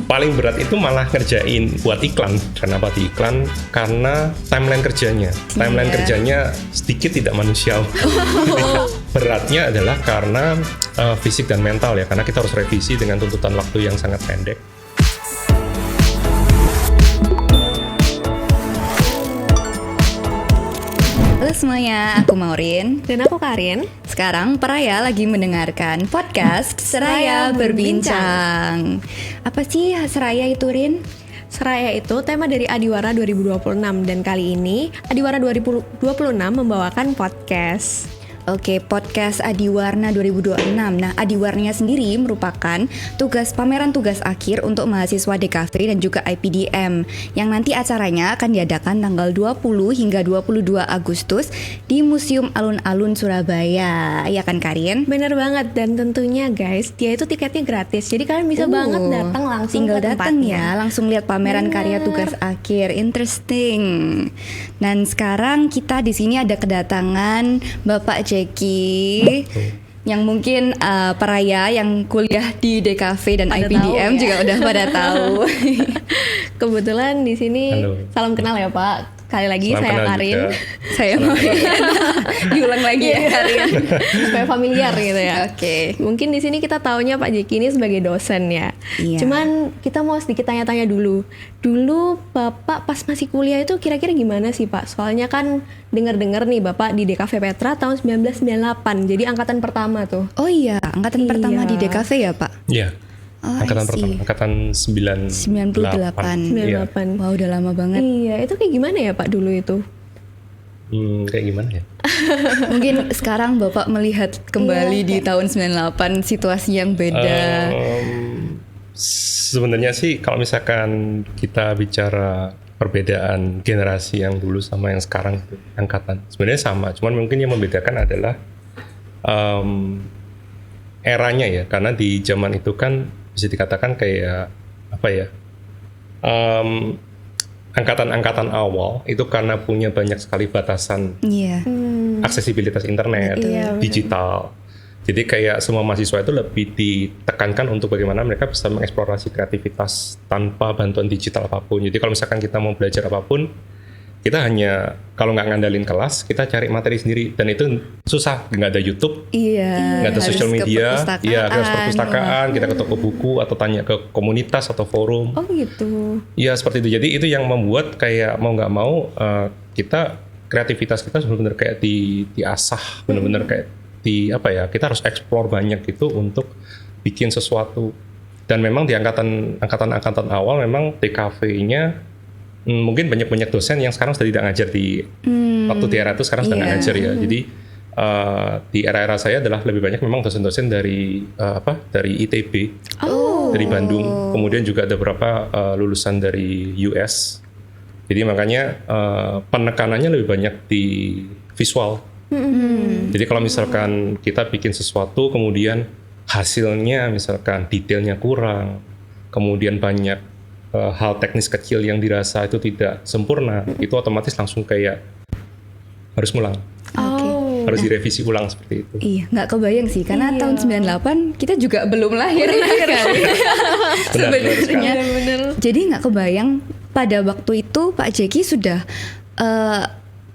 Paling berat itu malah ngerjain buat iklan. Kenapa di iklan? Karena timeline kerjanya. Timeline kerjanya sedikit tidak manusiawi. Beratnya adalah karena fisik dan mental ya, karena kita harus revisi dengan tuntutan waktu yang sangat pendek. Halo semuanya, aku Maureen. Dan aku Karin. Sekarang Peraya lagi mendengarkan podcast Seraya Berbincang. Apa sih Seraya itu, Rin? Seraya itu tema dari Adiwara 2026. Dan kali ini Adiwara 2026 membawakan podcast. Oke, podcast Adiwarna 2026. Nah, Adiwarnanya sendiri merupakan pameran tugas akhir untuk mahasiswa DKV dan juga IPDM yang nanti acaranya akan diadakan tanggal 20 hingga 22 Agustus di Museum Alun-Alun Surabaya. Ya kan, Karin? Bener banget, dan tentunya guys, dia itu tiketnya gratis. Jadi kalian bisa banget datang langsung tinggal ke datang tempatnya. ya, langsung lihat pameran karya tugas akhir. Interesting. Dan sekarang kita di sini ada kedatangan Bapak Jeki yang mungkin Peraya yang kuliah di DKV dan Pada IPDM tahu, ya? juga udah pada tahu. Kebetulan di sini salam kenal ya Pak. Kali lagi Salam saya kenal Karin. juga. Saya mau diulang lagi ya, Karin. Supaya familiar gitu ya. Oke. Mungkin di sini kita taunya Pak Jeki ini sebagai dosen ya. Iya. Cuman kita mau sedikit tanya-tanya dulu. Dulu Bapak pas masih kuliah itu kira-kira gimana sih Pak? Soalnya kan dengar-dengar nih Bapak di DKV Petra tahun 1998. Jadi angkatan pertama tuh. Oh iya, angkatan pertama di DKV ya, Pak? Iya. Oh, Angkatan I see. pertama, angkatan 98. 98. Iya. 98. Wah, udah lama banget. Iya, itu kayak gimana ya Pak dulu itu? Kayak gimana ya? Mungkin sekarang Bapak melihat kembali di tahun 98 situasi yang beda. Sebenarnya sih kalau misalkan kita bicara perbedaan generasi yang dulu sama yang sekarang angkatan, sebenarnya sama, cuman mungkin yang membedakan adalah eranya ya, karena di zaman itu kan bisa dikatakan kayak apa ya, angkatan-angkatan awal itu karena punya banyak sekali batasan Iya. aksesibilitas internet, Iya, benar. digital. Jadi kayak semua mahasiswa itu lebih ditekankan untuk bagaimana mereka bisa mengeksplorasi kreativitas tanpa bantuan digital apapun. Jadi kalau misalkan kita mau belajar apapun, kita hanya kalau nggak ngandalin kelas, kita cari materi sendiri, dan itu susah. Nggak ada YouTube, Iya. nggak ada harus social ke media, perpustakaan. iya harus perpustakaan, kita ke toko buku atau tanya ke komunitas atau forum. Oh gitu. Iya seperti itu. Jadi itu yang membuat kayak mau nggak mau kita kreativitas kita benar-benar kayak diasah, benar-benar kayak apa ya, kita harus explore banyak gitu untuk bikin sesuatu. Dan memang di angkatan awal memang DKV-nya mungkin banyak dosen yang sekarang sudah tidak ngajar di waktu di era itu, sekarang sudah nggak ngajar ya. Jadi di era-era saya adalah lebih banyak memang dosen-dosen dari ITB, dari Bandung. Kemudian juga ada beberapa lulusan dari US. Jadi makanya penekanannya lebih banyak di visual. Jadi kalau misalkan kita bikin sesuatu, kemudian hasilnya misalkan detailnya kurang, kemudian banyak hal teknis kecil yang dirasa itu tidak sempurna, itu otomatis langsung kayak harus ngulang, harus direvisi ulang seperti itu. Iya, nggak kebayang sih, karena tahun 98 kita juga belum lahir kan. Sebenarnya. Bener-bener. Jadi nggak kebayang pada waktu itu Pak Jeki sudah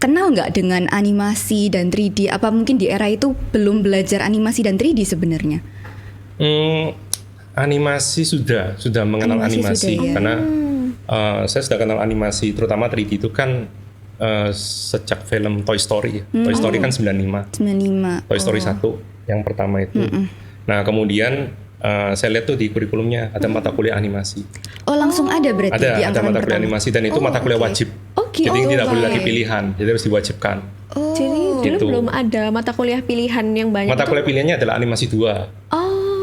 kenal nggak dengan animasi dan 3D? Apa mungkin di era itu belum belajar animasi dan 3D sebenarnya? Animasi sudah mengenal animasi sudah, ya? Karena saya sudah kenal animasi, terutama 3D itu kan sejak film Toy Story. Toy Story kan 95. 95. Toy Story 1 yang pertama itu. Nah kemudian saya lihat tuh di kurikulumnya ada mata kuliah animasi. Oh, langsung ada berarti di Ada angkatan mata kuliah pertama. animasi, dan itu mata kuliah wajib. Oke. Jadi tidak boleh lagi baik. pilihan, jadi harus diwajibkan. Oh. Jadi dulu Gitu. belum ada mata kuliah pilihan yang banyak. Mata kuliah pilihannya adalah animasi 2.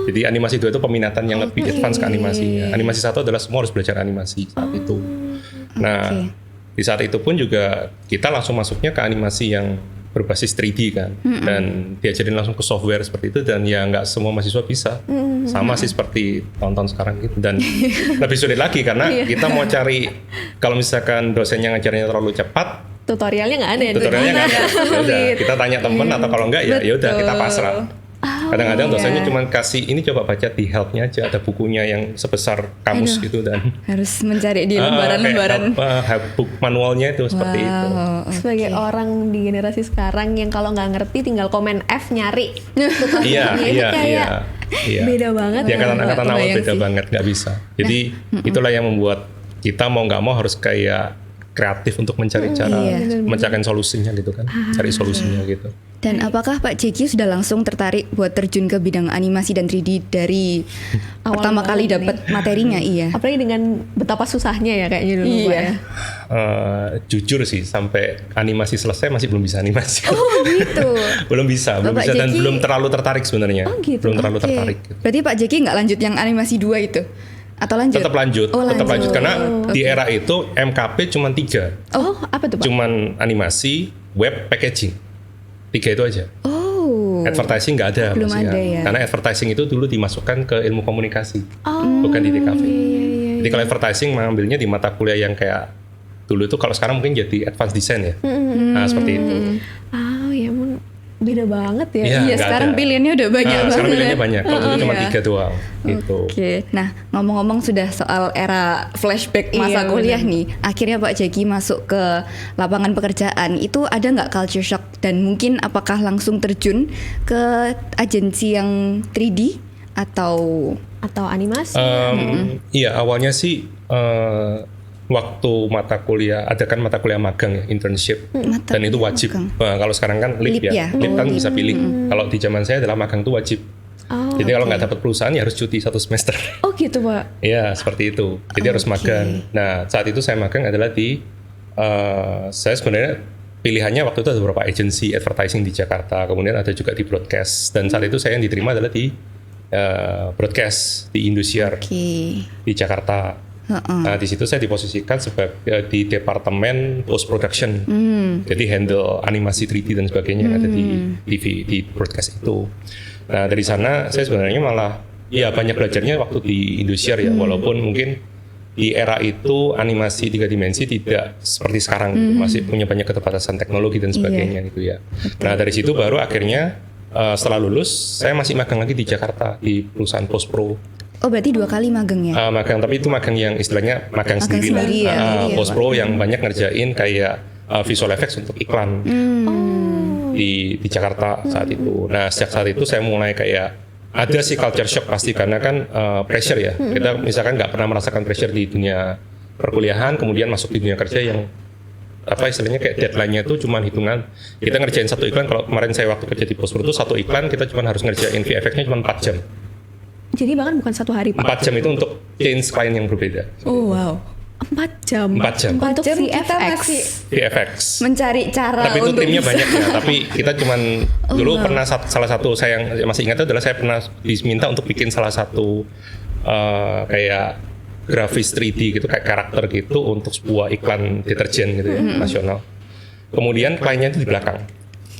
Jadi animasi 2 itu peminatan yang lebih advance ke animasinya. Animasi 1 adalah semua harus belajar animasi saat itu. Nah, di saat itu pun juga kita langsung masuknya ke animasi yang berbasis 3D kan, dan diajarin langsung ke software seperti itu, dan ya nggak semua mahasiswa bisa. Sama sih seperti tahun-tahun sekarang gitu, dan lebih sulit lagi karena kita mau cari, kalau misalkan dosennya ngajarnya terlalu cepat, tutorialnya nggak ada. tutorialnya nggak ada. Ya udah, kita tanya temen atau kalau nggak ya udah kita pasrah. Kadang-kadang iya. dosennya cuma kasih ini coba baca di helpnya aja, ada bukunya yang sebesar kamus gitu dan Harus mencari di lembaran-lembaran. helpbook manualnya itu seperti itu. Wow, Sebagai orang di generasi sekarang yang kalau nggak ngerti tinggal komen F nyari. Tutorialnya Iya, itu iya, kayak iya. Iya. beda banget. Di angkatan-angkatan awal Kebayang beda sih. banget, nggak bisa. Jadi itulah yang membuat kita mau nggak mau harus kayak kreatif untuk mencari cara, iya. mencarikan solusinya gitu kan, cari solusinya gitu. Dan apakah Pak Jeki sudah langsung tertarik buat terjun ke bidang animasi dan 3D dari Awal pertama kali banget dapat materinya? Iya. Apalagi dengan betapa susahnya ya kayaknya dulu Pak Iya. ya. Jujur sih sampai animasi selesai masih belum bisa animasi. Oh gitu. belum bisa Bapak dan Jeki- belum terlalu tertarik sebenarnya. Oh, gitu. Belum terlalu Oke. tertarik. Gitu. Berarti Pak Jeki nggak lanjut yang animasi 2 itu? Atau lanjut? Tetap lanjut, Oh, tetap lanjut karena Oke. di era itu MKP cuma 3. Oh, apa tuh Pak? Cuman animasi, web, packaging. 3 itu aja. Oh. Advertising nggak ada. Belum masih ada ya. Karena advertising itu dulu dimasukkan ke ilmu komunikasi, Oh, bukan di DKV. iya. Jadi kalau advertising mengambilnya di mata kuliah yang kayak dulu itu, kalau sekarang mungkin jadi advanced design ya. Nah seperti itu. Ah, ya ampun, beda banget ya. Iya, Iya, nggak sekarang ada. pilihannya udah banyak banget. Sekarang pilihannya banyak. Kalau dulu cuma Iya. 3 doang. Gitu. Oke, nah ngomong-ngomong sudah soal era flashback masa Iya, kuliah benar. nih, akhirnya Pak Jeki masuk ke lapangan pekerjaan, itu ada nggak culture shock dan mungkin apakah langsung terjun ke agensi yang 3D atau Atau animasi. Iya, awalnya sih waktu mata kuliah, ada kan mata kuliah magang ya, internship, Mata dan itu kuliah wajib. magang. Nah, kalau sekarang kan lip Lip ya? ya, lip kan Oh, bisa pilih. Kalau di zaman saya adalah magang itu wajib. Oh, Jadi kalau nggak dapat perusahaan ya harus cuti 1 semester. oh gitu Pak. Iya, seperti itu. Jadi harus Oke. magang. Nah, saat itu saya magang adalah di saya sebenarnya pilihannya waktu itu ada beberapa agensi advertising di Jakarta, kemudian ada juga di broadcast. Dan saat itu saya yang diterima adalah di broadcast di Indosiar oke. di Jakarta. Nah, di situ saya diposisikan sebagai di departemen post production. Jadi handle animasi 3D dan sebagainya yang ada di TV, di broadcast itu. Nah, dari sana saya sebenarnya malah ya banyak belajarnya waktu di Indosiar ya, walaupun mungkin di era itu animasi 3 dimensi tidak seperti sekarang gitu. Masih punya banyak keterbatasan teknologi dan sebagainya gitu ya. Nah, dari situ baru akhirnya setelah lulus saya masih magang lagi di Jakarta di perusahaan Post Pro. Oh berarti 2 kali magang ya? Magang, tapi itu magang yang istilahnya magang sendiri lah. sendiri ya. Iya, Post Pro yang banyak ngerjain kayak visual effects untuk iklan di Jakarta saat itu. Nah, sejak saat itu saya mulai kayak ada sih culture shock pasti, karena kan pressure ya. Kita misalkan nggak pernah merasakan pressure di dunia perkuliahan, kemudian masuk di dunia kerja yang apa istilahnya kayak deadline-nya itu cuma hitungan. Kita ngerjain satu iklan, kalau kemarin saya waktu kerja di Post Pro itu satu iklan kita cuma harus ngerjain VFX-nya cuma 4 jam. Jadi bahkan bukan 1 hari Pak. 4 jam itu untuk change klien yang berbeda. Oh wow. 4 jam. 4 jam. Untuk 4 jam VFX. kita masih VFX. mencari cara Tapi itu untuk timnya bisa- banyak ya. Tapi kita cuman dulu pernah salah satu saya yang masih ingat itu adalah saya pernah diminta untuk bikin salah satu kayak grafis 3D gitu, kayak karakter gitu untuk sebuah iklan deterjen gitu ya, nasional. Kemudian kliennya itu di belakang.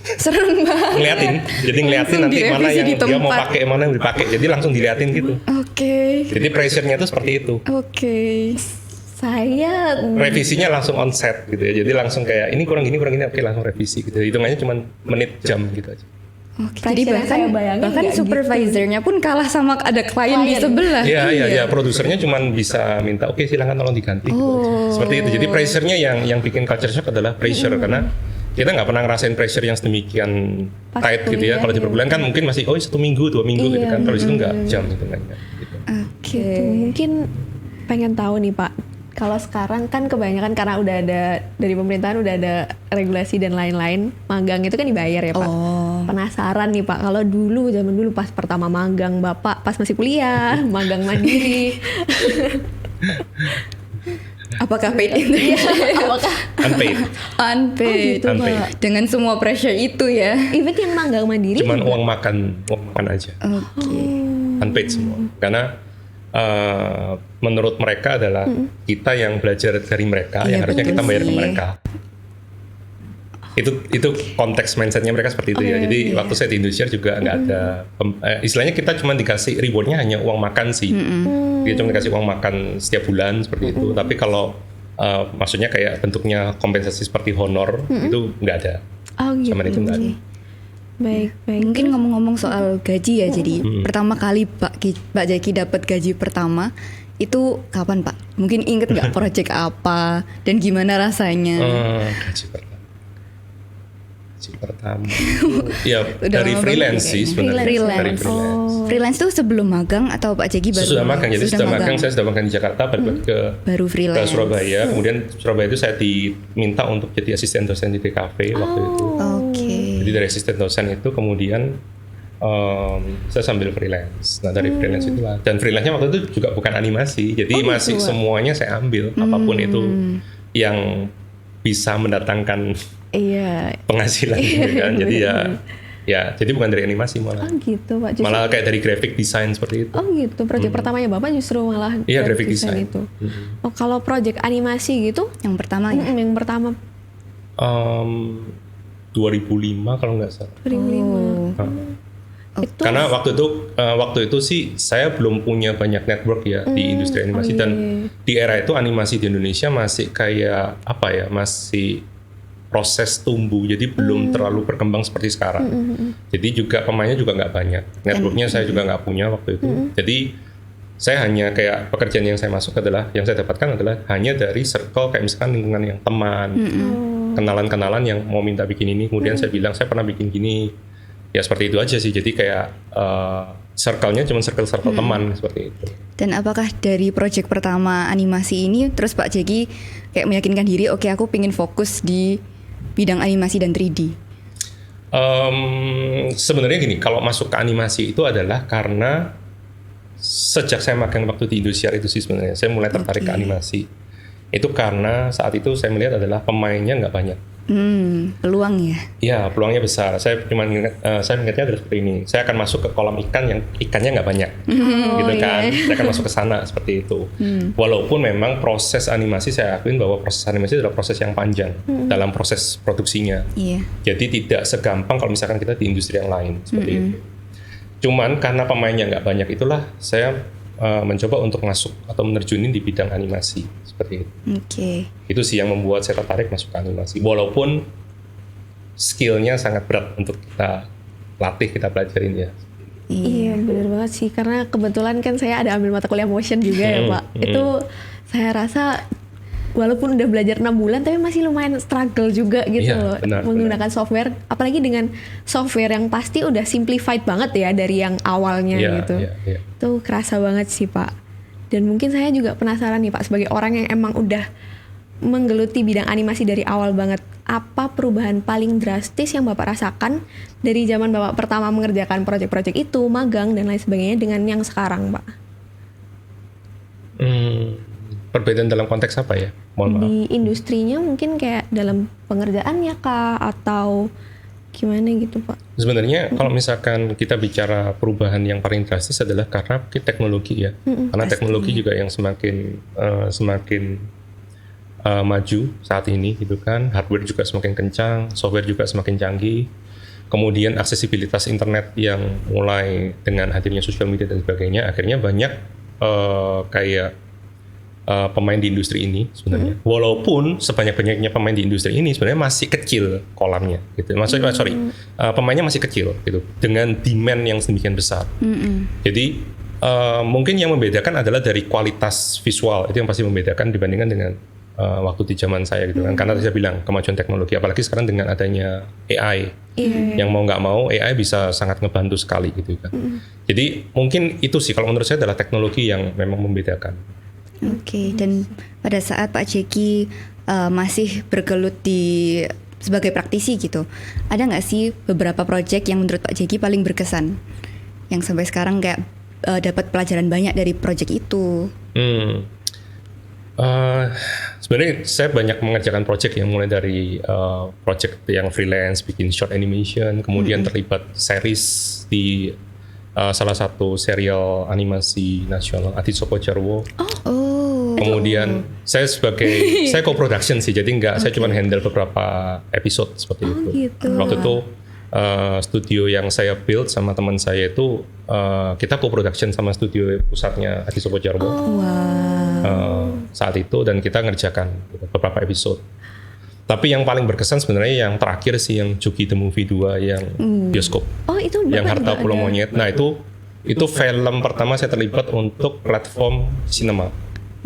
Serem banget. Ngeliatin. Jadi ngeliatin Langsung nanti mana direvisi yang di dia mau tempat. pakai, mana yang dipakai. Jadi langsung diliatin gitu. Oke. Jadi pressure-nya itu seperti itu. Oke. Saya Revisinya langsung on set gitu ya. Jadi langsung kayak ini kurang gini, oke langsung revisi gitu. Hitungannya cuma menit jam gitu aja. Oke. Pressure Jadi yang bahkan saya bayangin bahkan nggak gitu. supervisornya pun kalah sama ada klien di Klien. sebelah. Iya, produsernya cuma bisa minta, oke silakan tolong diganti. gitu aja. Seperti itu. Jadi pressure-nya yang bikin culture shock adalah pressure, karena kita nggak pernah ngerasain pressure yang sedemikian Pas tight gitu ya. kuliah, Kalau di ya. perbulan kan mungkin masih 1 minggu, 2 minggu gitu Iya, kan. Kalau di situ nggak jam gitu kan. Gitu. Oke. mungkin pengen tahu nih Pak. Kalau sekarang kan kebanyakan karena udah ada dari pemerintahan udah ada regulasi dan lain-lain, magang itu kan dibayar ya Pak. Oh. Penasaran nih Pak, kalau dulu zaman dulu pas pertama magang Bapak pas masih kuliah, magang mandiri. Apakah paid internship? Apakah Unpaid. Unpaid. Oh, gitu, Unpaid. Pak. Dengan semua pressure itu ya. even yang magang mandiri Cuman juga? uang makan aja. Oke. Unpaid semua. Karena menurut mereka adalah kita yang belajar dari mereka, Iya, yang harusnya betul kita bayar ke sih. mereka. Itu konteks mindsetnya mereka seperti itu ya. Jadi waktu saya di Indonesia juga nggak ada istilahnya kita cuma dikasih rewardnya hanya uang makan sih. Dia cuma dikasih uang makan setiap bulan seperti itu. Tapi kalau maksudnya kayak bentuknya kompensasi seperti honor itu nggak ada. Oh gitu. Zaman itu nggak ada. Baik, baik. Mungkin ngomong-ngomong soal gaji ya, jadi pertama kali Pak Jaki dapat gaji pertama itu kapan Pak? Mungkin inget nggak project apa dan gimana rasanya? Gaji pertama. Ya Udah dari lama freelance banget sih kayaknya. sebenarnya. Freelance. Dari freelance. Freelance tuh sebelum magang atau Pak Jaki baru? Sudah magang, jadi sudah magang. Saya sudah magang di Jakarta, balik ke Baru ke freelance. Surabaya. Kemudian Surabaya itu saya diminta untuk jadi asisten dosen di DKV waktu itu. Oke. Jadi dari asisten dosen itu kemudian saya sambil freelance. Nah dari freelance itulah, dan freelance-nya waktu itu juga bukan animasi, jadi masih semuanya saya ambil, apapun itu yang bisa mendatangkan Iya. penghasilan gitu kan. Jadi ya jadi bukan dari animasi malah. Oh gitu Pak. Justru, Malah kayak dari graphic design seperti itu. oh gitu. Project pertamanya Bapak justru malah Iya, graphic design. itu. Oh kalau project animasi gitu? Yang pertama ya? Yang pertama 2005 kalau nggak salah. 2005. Itu Karena waktu itu sih saya belum punya banyak network ya di industri animasi, dan di era itu animasi di Indonesia masih kayak apa ya, masih proses tumbuh, jadi belum terlalu berkembang seperti sekarang. Jadi juga pemainnya juga nggak banyak, networknya saya juga nggak punya waktu itu. Jadi saya hanya kayak pekerjaan yang saya masuk adalah, yang saya dapatkan adalah hanya dari circle kayak misalkan lingkungan yang teman, kenalan-kenalan yang mau minta bikin ini, kemudian saya bilang saya pernah bikin gini, ya seperti itu aja sih. Jadi kayak circle-nya cuma circle teman seperti itu. Dan apakah dari project pertama animasi ini terus Pak Jaki kayak meyakinkan diri, oke aku pengen fokus di bidang animasi dan 3D? Sebenarnya gini, kalau masuk ke animasi itu adalah karena sejak saya magang waktu di Indosiar itu sih sebenarnya saya mulai tertarik ke animasi. Itu karena saat itu saya melihat adalah pemainnya nggak banyak. Peluang ya? Ya, peluangnya besar. Saya melihatnya adalah seperti ini. Saya akan masuk ke kolam ikan yang ikannya nggak banyak, gitu kan. Saya akan masuk ke sana seperti itu. Walaupun memang proses animasi, saya akuin bahwa proses animasi adalah proses yang panjang dalam proses produksinya. Iya. Jadi tidak segampang kalau misalkan kita di industri yang lain seperti itu. Cuman karena pemainnya nggak banyak, itulah saya mencoba untuk masuk atau menerjunin di bidang animasi seperti itu. Oke. Itu sih yang membuat saya tertarik masuk ke animasi. Walaupun skillnya sangat berat untuk kita latih, kita pelajarin ya. Iya benar banget sih, karena kebetulan kan saya ada ambil mata kuliah motion juga ya Pak. Itu saya rasa walaupun udah belajar 6 bulan tapi masih lumayan struggle juga gitu Iya, loh, benar, menggunakan software, apalagi dengan software yang pasti udah simplified banget ya dari yang awalnya Iya, gitu. iya. Itu kerasa banget sih Pak. Dan mungkin saya juga penasaran nih Pak, sebagai orang yang emang udah menggeluti bidang animasi dari awal banget, apa perubahan paling drastis yang Bapak rasakan dari zaman Bapak pertama mengerjakan proyek-proyek itu, magang dan lain sebagainya dengan yang sekarang Pak? Perbedaan dalam konteks apa ya? Mohon maaf. Di industrinya mungkin kayak dalam pengerjaannya kah atau gimana gitu Pak? Sebenarnya kalau misalkan kita bicara perubahan yang paling drastis adalah karena teknologi ya. Karena teknologi juga yang semakin maju saat ini gitu kan. Hardware juga semakin kencang, software juga semakin canggih. Kemudian aksesibilitas internet yang mulai dengan hadirnya sosial media dan sebagainya, akhirnya banyak kayak pemain di industri ini sebenarnya. Walaupun sebanyak-banyaknya pemain di industri ini sebenarnya masih kecil kolamnya gitu. Maksudnya pemainnya masih kecil gitu dengan demand yang sedemikian besar. Jadi mungkin yang membedakan adalah dari kualitas visual, itu yang pasti membedakan dibandingkan dengan waktu di zaman saya gitu kan. Karena saya bilang kemajuan teknologi, apalagi sekarang dengan adanya AI. Yang mau nggak mau AI bisa sangat ngebantu sekali gitu kan. Jadi mungkin itu sih kalau menurut saya adalah teknologi yang memang membedakan. Oke, dan pada saat Pak Jaki masih bergelut sebagai praktisi gitu, ada nggak sih beberapa proyek yang menurut Pak Jaki paling berkesan, yang sampai sekarang kayak dapat pelajaran banyak dari proyek itu? Sebenarnya saya banyak mengerjakan proyek yang mulai dari proyek yang freelance, bikin short animation, kemudian terlibat series di salah satu serial animasi nasional Adi Sopo Jarwo. Kemudian saya co-production sih, jadi saya cuma handle beberapa episode seperti itu. Gitu. Waktu itu studio yang saya build sama teman saya itu kita co-production sama studio pusatnya Adi Sopo Jarwo saat itu, dan kita ngerjakan beberapa episode. Tapi yang paling berkesan sebenarnya yang terakhir sih, yang Juki the Movie 2 yang bioskop, Oh itu yang Bapak Harta juga Pulau ada. Monyet. Nah itu film pertama saya terlibat untuk platform sinema.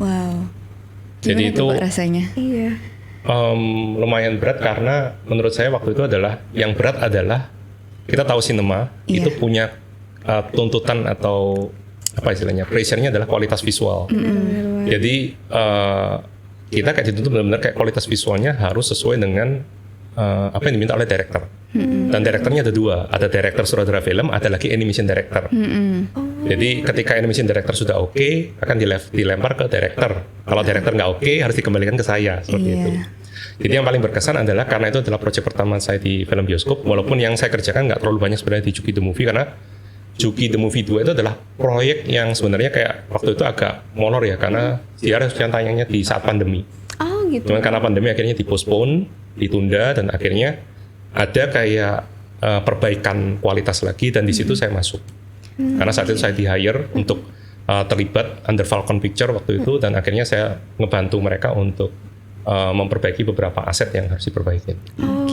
Wow. Jadi Gimana itu tuh, Pak, rasanya? Iya. lumayan berat karena menurut saya waktu itu adalah yang berat adalah kita tahu sinema Iya. itu punya tuntutan atau apa istilahnya, pressure-nya adalah kualitas visual. Jadi kita kayak dituntut benar-benar kayak kualitas visualnya harus sesuai dengan apa yang diminta oleh director. Dan directornya ada dua, ada director sutradara film, ada lagi animation director. Jadi ketika animation director sudah oke, akan dilempar ke director. Kalau director nggak oke, harus dikembalikan ke saya seperti Iya. itu. Jadi yang paling berkesan adalah karena itu adalah proyek pertama saya di film bioskop, walaupun yang saya kerjakan nggak terlalu banyak sebenarnya di Juki the Movie, karena Juki the Movie 2 itu adalah proyek yang sebenarnya kayak waktu itu agak molor ya, karena dia harus tayangnya di saat pandemi. Oh gitu. Cuman karena pandemi akhirnya dipospon, ditunda, dan akhirnya ada kayak perbaikan kualitas lagi, dan di situ saya masuk. Karena saat itu saya di-hire untuk terlibat under Falcon Picture waktu itu, dan akhirnya saya ngebantu mereka untuk memperbaiki beberapa aset yang harus diperbaiki.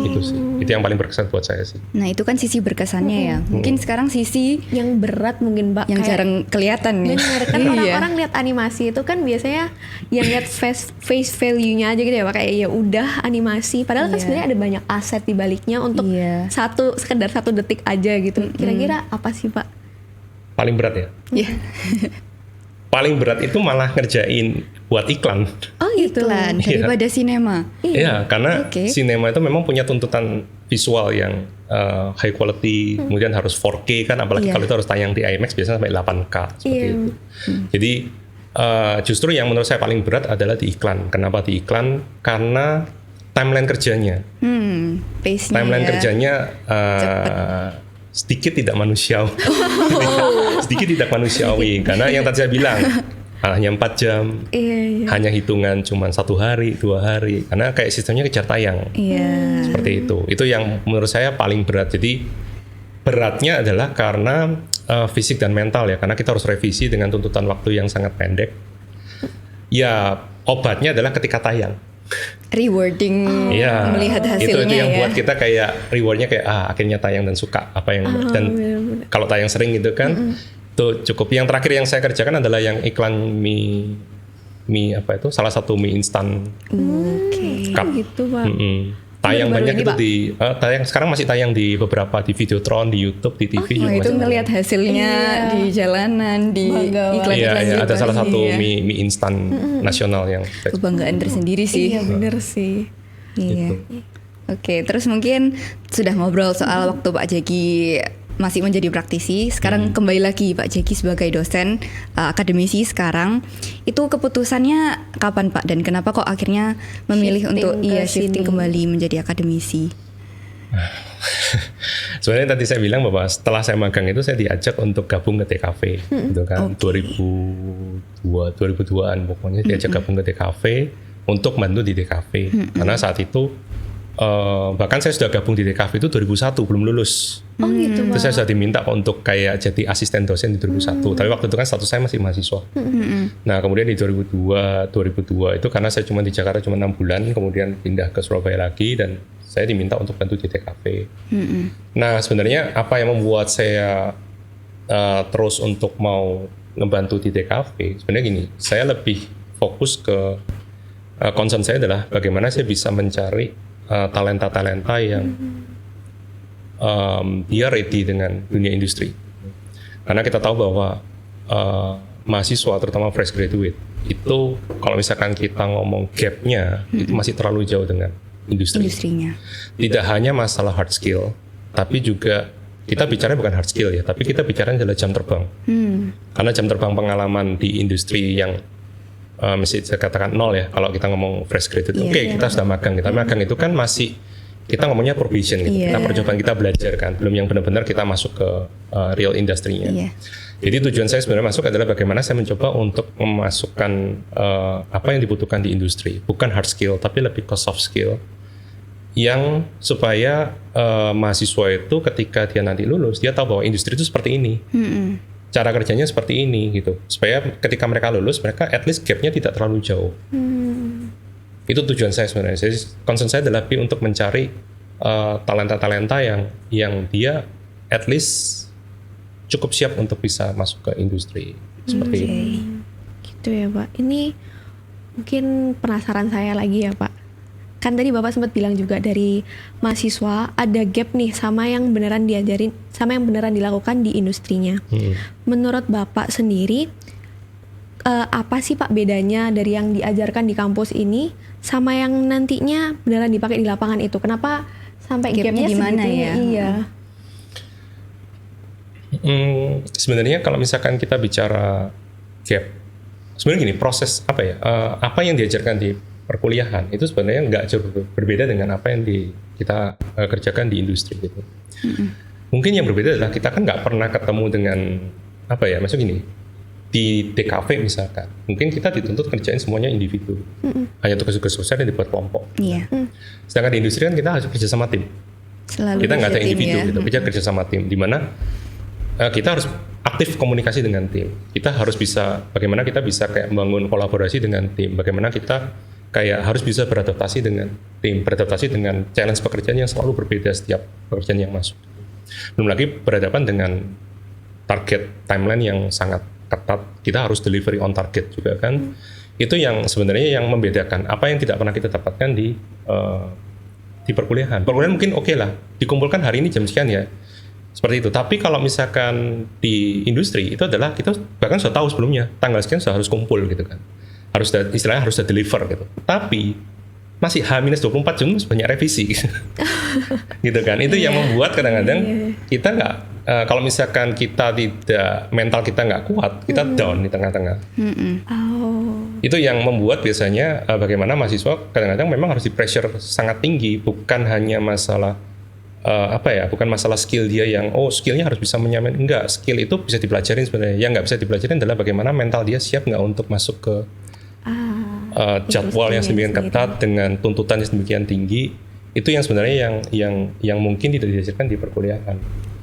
Itu sih. Itu yang paling berkesan buat saya sih. Nah, itu kan sisi berkesannya ya. Mungkin sekarang sisi Yang berat mungkin Mbak. yang kayak- jarang kelihatan nih. Bener, kan orang-orang lihat animasi itu kan biasanya yang lihat face value-nya aja gitu ya Pak, kayak ya udah animasi, padahal kan Iya. sebenarnya ada banyak aset di baliknya untuk Iya. sekedar 1 detik aja gitu. Kira-kira apa sih Pak? Paling berat ya. Iya. Paling berat itu malah ngerjain buat iklan. Oh gitu. Iklan daripada sinema. Iya, karena Oke. sinema itu memang punya tuntutan visual yang high quality, kemudian harus 4K kan, apalagi Iya. kalau itu harus tayang di IMAX biasanya sampai 8K seperti Iya. itu. Jadi justru yang menurut saya paling berat adalah di iklan. Kenapa di iklan? Karena timeline kerjanya, Pace-nya timeline ya. kerjanya sedikit tidak manusiawi, sedikit tidak manusiawi. Karena yang tadi saya bilang hanya 4 jam. Iya. Hanya hitungan cuma 1 hari, 2 hari, karena kayak sistemnya kejar tayang. Iya. Seperti itu yang menurut saya paling berat. Jadi beratnya adalah karena fisik dan mental ya, karena kita harus revisi dengan tuntutan waktu yang sangat pendek. Ya obatnya adalah ketika tayang. Rewarding Iya, melihat hasilnya itu yang ya. buat kita kayak rewardnya kayak akhirnya tayang dan suka apa yang dan kalau tayang sering gitu kan itu cukup. Yang terakhir yang saya kerjakan adalah yang iklan mie apa itu, salah satu mie instan. Oke. Cup. Gitu Pak. Tayang Baru-baru banyak ini, itu Pak? di tayang sekarang masih tayang di beberapa di Videotron, di YouTube, di TV juga Wah, itu masih ngelihat hasilnya Iya. di jalanan, di Bangga banget. iklan-iklan Iya, ada gitu. salah satu Iya. mie instan nasional yang Kebanggaan tersendiri sih. Iya bener sih. Iya. Oke, terus mungkin sudah ngobrol soal waktu Pak Jeki masih menjadi praktisi. Sekarang kembali lagi Pak Jeki sebagai dosen akademisi sekarang. Itu keputusannya kapan Pak, dan kenapa kok akhirnya memilih Shifting untuk ke shifting sini. kembali menjadi akademisi? Sebenarnya tadi saya bilang bahwa setelah saya magang itu saya diajak untuk gabung ke TKV gitu kan. 2002-an pokoknya diajak gabung ke TKV untuk bantu di TKV. Karena saat itu bahkan saya sudah gabung di TKV itu 2001, belum lulus. Oh gitu Pak. Terus saya sudah diminta untuk kayak jadi asisten dosen di 2001. Tapi waktu itu kan status saya masih mahasiswa. Nah kemudian di 2002 itu karena saya cuma di Jakarta cuma 6 bulan, kemudian pindah ke Surabaya lagi dan saya diminta untuk bantu di TKV. Nah sebenarnya apa yang membuat saya terus untuk mau ngebantu di TKV, sebenarnya gini, saya lebih fokus ke concern saya adalah bagaimana saya bisa mencari talenta-talenta yang dia ready dengan dunia industri. Karena kita tahu bahwa mahasiswa, terutama fresh graduate, itu kalau misalkan kita ngomong gap-nya, itu masih terlalu jauh dengan industri. Industrinya. Tidak hanya masalah hard skill, tapi juga kita bicara bukan hard skill ya, tapi kita bicara adalah jam terbang. Karena jam terbang pengalaman di industri yang mesti saya katakan 0 ya, kalau kita ngomong fresh graduate. Iya. Oke, kita sudah magang. Kita magang itu kan masih kita ngomongnya probation gitu. Iya. Kita percobaan, kita belajar kan, belum yang benar-benar kita masuk ke real industrinya. Iya. Jadi tujuan saya sebenarnya masuk adalah bagaimana saya mencoba untuk memasukkan apa yang dibutuhkan di industri, bukan hard skill tapi lebih ke soft skill, yang supaya mahasiswa itu ketika dia nanti lulus dia tahu bahwa industri itu seperti ini, cara kerjanya seperti ini gitu, supaya ketika mereka lulus mereka at least gapnya tidak terlalu jauh. Itu tujuan saya sebenarnya. Jadi concern saya adalah untuk mencari talenta-talenta yang dia at least cukup siap untuk bisa masuk ke industri seperti itu. Gitu ya Pak. Ini mungkin penasaran saya lagi ya Pak. Kan tadi Bapak sempat bilang juga dari mahasiswa ada gap nih sama yang beneran diajarin, sama yang beneran dilakukan di industrinya. Menurut Bapak sendiri, apa sih Pak bedanya dari yang diajarkan di kampus ini sama yang nantinya beneran dipakai di lapangan itu? Kenapa sampai Gapnya gapnya di mana segitunya? ya? Iya. Sebenarnya kalau misalkan kita bicara gap, sebenarnya gini, proses apa ya, apa yang diajarkan di perkuliahan itu sebenarnya nggak jauh berbeda dengan apa yang kita kerjakan di industri gitu. Mungkin yang berbeda adalah kita kan nggak pernah ketemu dengan apa ya, maksud gini, di DKV misalkan, mungkin kita dituntut kerjain semuanya individu, hanya tugas-tugas sosial yang dibuat kelompok. Iya. Sedangkan di industri kan kita harus kerja sama tim. Selalu Kita nggak ada kerja tim individu ya. gitu, kita kerja sama tim, di mana kita harus aktif komunikasi dengan tim. Kita harus bisa, bagaimana kita bisa kayak membangun kolaborasi dengan tim, bagaimana kita kayak harus bisa beradaptasi dengan tim, beradaptasi dengan challenge pekerjaan yang selalu berbeda setiap pekerjaan yang masuk. Belum lagi berhadapan dengan target timeline yang sangat ketat, kita harus delivery on target juga kan. Itu yang sebenarnya yang membedakan apa yang tidak pernah kita dapatkan di perkuliahan. Perkuliahan mungkin oke lah, dikumpulkan hari ini jam sekian ya, seperti itu. Tapi kalau misalkan di industri itu adalah kita bahkan sudah tahu sebelumnya tanggal sekian sudah harus kumpul gitu kan, istilahnya harus deliver gitu. Tapi masih H-24 jam banyak revisi gitu kan. Itu yang membuat kadang-kadang kita nggak, kalau misalkan kita tidak, mental kita nggak kuat, kita down di tengah-tengah. Itu yang membuat biasanya bagaimana mahasiswa kadang-kadang memang harus di pressure sangat tinggi, bukan hanya masalah bukan masalah skill dia yang skillnya harus bisa menyamain, enggak, skill itu bisa dipelajarin sebenarnya. Yang nggak bisa dipelajarin adalah bagaimana mental dia siap nggak untuk masuk ke jadwal yang sedemikian ketat dengan tuntutan yang sedemikian tinggi. Itu yang sebenarnya yang mungkin tidak diajarkan di perkuliahan.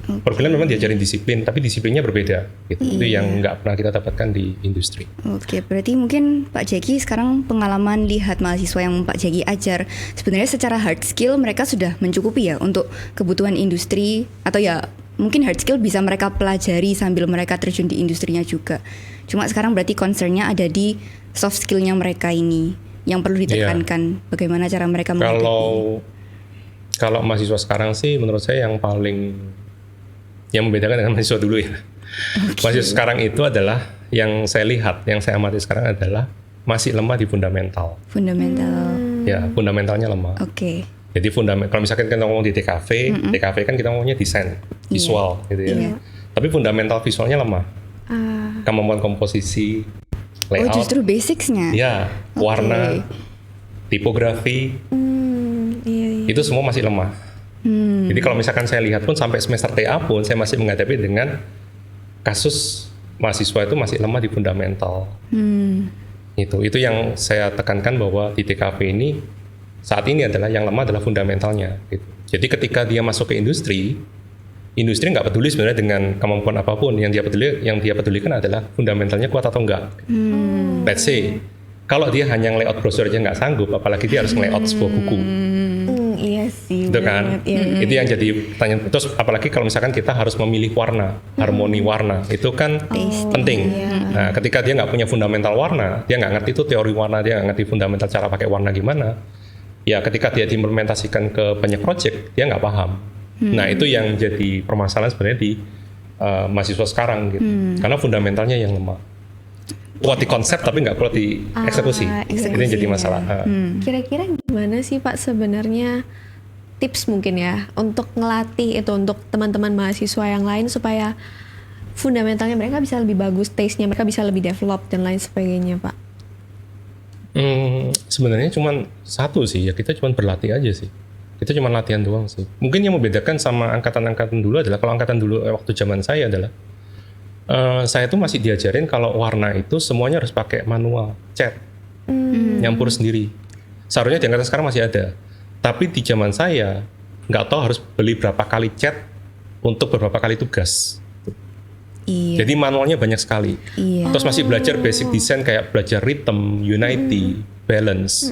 Perkuliahan memang diajarin disiplin, tapi disiplinnya berbeda gitu. Itu yang nggak pernah kita dapatkan di industri. Oke, berarti mungkin Pak Jeki sekarang pengalaman lihat mahasiswa yang Pak Jeki ajar, sebenarnya secara hard skill mereka sudah mencukupi ya untuk kebutuhan industri, atau ya mungkin hard skill bisa mereka pelajari sambil mereka terjun di industrinya juga. Cuma sekarang berarti concernnya ada di soft skillnya mereka ini yang perlu ditekankan. Bagaimana cara mereka menghadapi? Kalau mahasiswa sekarang sih menurut saya yang membedakan dengan mahasiswa dulu ya. Mahasiswa sekarang itu adalah yang saya lihat, yang saya amati sekarang adalah masih lemah di fundamental. Ya, fundamentalnya lemah. Oke. Jadi kalau misalkan kita ngomong di TKV, TKV kan kita ngomongnya desain, visual gitu ya. Tapi fundamental visualnya lemah. Kemampuan komposisi, layout. Justru basicsnya. Ya, warna, tipografi, itu semua masih lemah. Jadi kalau misalkan saya lihat pun sampai semester TA pun saya masih menghadapi dengan kasus mahasiswa itu masih lemah di fundamental. Itu yang saya tekankan bahwa di TKV ini saat ini adalah yang lemah adalah fundamentalnya. Gitu. Jadi ketika dia masuk ke industri nggak peduli sebenarnya dengan kemampuan apapun, yang dia pedulikan adalah fundamentalnya kuat atau enggak. Let's say kalau dia hanya nge-layout brosur aja nggak sanggup, apalagi dia harus nge-layout sebuah buku. Iya sih. Itu kan, itu yang jadi pertanyaan. Terus apalagi kalau misalkan kita harus memilih warna, harmoni warna, itu kan penting. Nah, ketika dia nggak punya fundamental warna, dia nggak ngerti itu teori warna, dia nggak ngerti fundamental cara pakai warna gimana. Ya, ketika dia diimplementasikan ke banyak project, dia nggak paham. Nah, itu yang jadi permasalahan sebenarnya di mahasiswa sekarang gitu. Karena fundamentalnya yang lemah. Kuat di konsep tapi nggak kuat di eksekusi. Itu yang jadi masalah. Kira-kira gimana sih Pak sebenarnya tips mungkin ya untuk ngelatih itu untuk teman-teman mahasiswa yang lain supaya fundamentalnya mereka bisa lebih bagus, taste-nya mereka bisa lebih develop dan lain sebagainya Pak? Sebenarnya cuma satu sih, ya kita cuma berlatih aja sih. Kita cuma latihan doang sih. Mungkin yang membedakan sama angkatan-angkatan dulu adalah kalau angkatan dulu waktu zaman saya adalah saya tuh masih diajarin kalau warna itu semuanya harus pakai manual, cat, nyampur sendiri. Seharusnya di angkatan sekarang masih ada. Tapi di zaman saya, nggak tahu harus beli berapa kali cat untuk beberapa kali tugas. Iya. Jadi manualnya banyak sekali. Iya. Terus masih belajar basic design kayak belajar rhythm, unity, balance.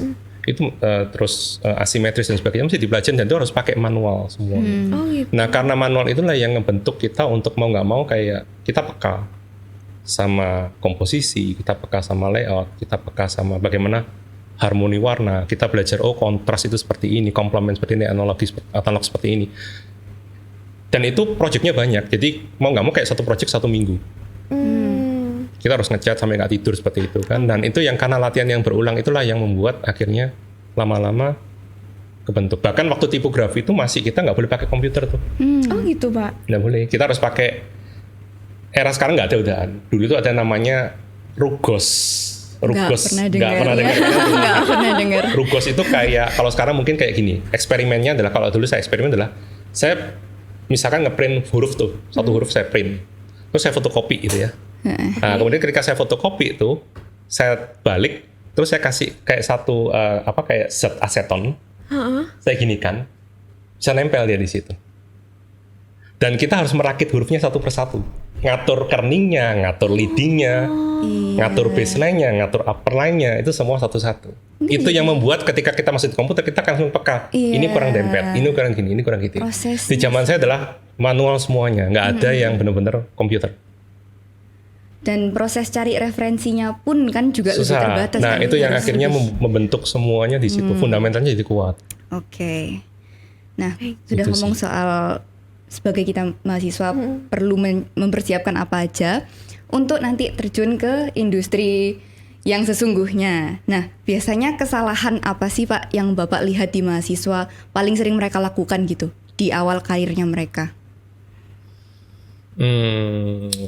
itu terus asimetris dan sebagainya mesti dipelajari, dan itu harus pakai manual semua. Oh gitu. Nah karena manual itulah yang ngebentuk kita untuk mau nggak mau kayak kita peka sama komposisi, kita peka sama layout, kita peka sama bagaimana harmoni warna, kita belajar kontras itu seperti ini, komplement seperti ini, analog seperti ini. Dan itu projectnya banyak, jadi mau nggak mau kayak satu project 1 minggu. Kita harus ngecat sampai nggak tidur seperti itu kan, dan itu yang karena latihan yang berulang itulah yang membuat akhirnya lama-lama kebentuk. Bahkan waktu tipografi itu masih kita nggak boleh pakai komputer tuh, Oh gitu Pak. nggak boleh. Kita harus pakai, era sekarang nggak ada udahan. Dulu itu ada namanya Rugos. Nggak pernah dengar. Nggak pernah dengar. Rugos itu kayak, kalau sekarang mungkin kayak gini. Eksperimennya adalah, kalau dulu saya eksperimen adalah, saya misalkan ngeprint huruf tuh, satu huruf saya print, terus saya fotokopi gitu ya. Nah, kemudian ketika saya fotokopi itu, saya balik, terus saya kasih kayak satu kayak zat aseton, saya ginikan, bisa nempel dia di situ. Dan kita harus merakit hurufnya satu persatu, ngatur kerningnya, ngatur leadingnya, ngatur baseline-nya, ngatur upper line-nya, itu semua satu-satu. Itu yang membuat ketika kita masuk di komputer, kita langsung peka. Ini kurang dempet, ini kurang gini, ini kurang gitu. Proses. Di zaman saya adalah manual semuanya, nggak ada yang benar-benar komputer. Dan proses cari referensinya pun kan juga lebih Susah. terbatas. Nah, kan? itu yang Harus akhirnya lebih- membentuk semuanya di situ. Fundamentalnya jadi kuat. Oke. Nah, sudah Itu ngomong sih. soal sebagai kita mahasiswa perlu mempersiapkan apa aja untuk nanti terjun ke industri yang sesungguhnya. Nah, biasanya kesalahan apa sih Pak yang Bapak lihat di mahasiswa paling sering mereka lakukan gitu di awal karirnya mereka?